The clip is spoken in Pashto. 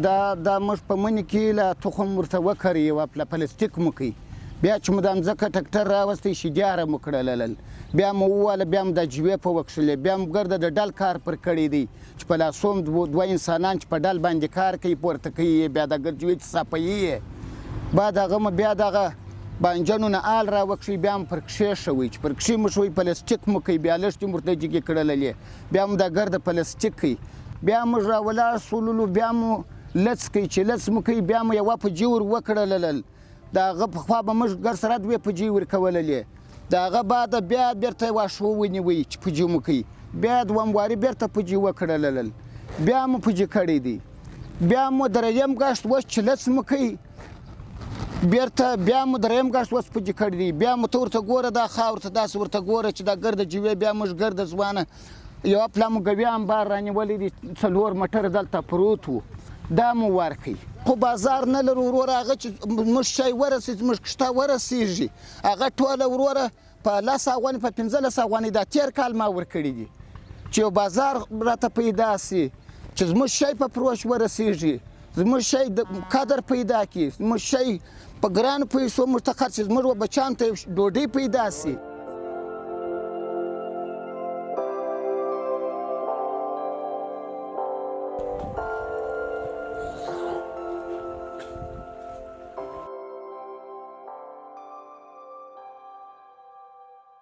دا موږ په مني کې له تخم ورته وکري یوه پلاستیک مو کوي بیا چې مو د مځکه ټکټر راوستی شجاره مو کړلل بیا مو وواله بیا مو د جوې په وکښلې بیا مو ګرده د ډل کار پر کړی دی چې په لاسوم دوه انسانان چې په ډل باندې کار کوي پورته کوي بیا د جوې چې صفایي یې بعد هغه مو بیا دغه بانجانونه آل راوکښي بیا مو پر کښې شوي چې پر کښې مو شوي پلاستیک مو کوي بیا لښتې مو ورته جګې کړللې بیا مو دا ګرده پلاستیک کوي بیا موږ راولاړ شولو بیا مو لڅ کوي چې لڅ مو کوي بیا مو یوه په جی ور وکړلل د هغه پخوا به موږ ګر سره دوې په جی ورکوللې د هغه بعد بیا بیرته یې واښه ونیوئ چې په جي مو کوي بیا دویم واري بیرته په جي وکړلل بیا مو په جي کړی دی بیا مو دریم ګشت اوس چې لڅ مو کوي بیرته بیا مو دریم ګشت اوس په جي کړی دی بیا مو ته ورته ګوره دا خاورو ته داسې ورته ګوره چې دا ګرده جوې بیا موږ ګرده ځوانه یوه پلا مو ګویا انبار رانیولی دی 4 موټر دلته پروت و دا مو ورکوي خو بازار نه لرو وروره هغه چې موږ شی ورسېږي زموږ کښته ورسېږي هغه ټوله وروره په 10 افغانۍ په 15 افغانۍ دا تېر کال ما ورکړي دي چې یو بازار راته پیدا سي چې زموږ شی په فروش ورسېږي زموږ شی د قدر پیدا کړي زموږ شی په ګرانو پیسو موږ ته خرڅ زموږ بچیانو ته ډوډۍ پیدا سي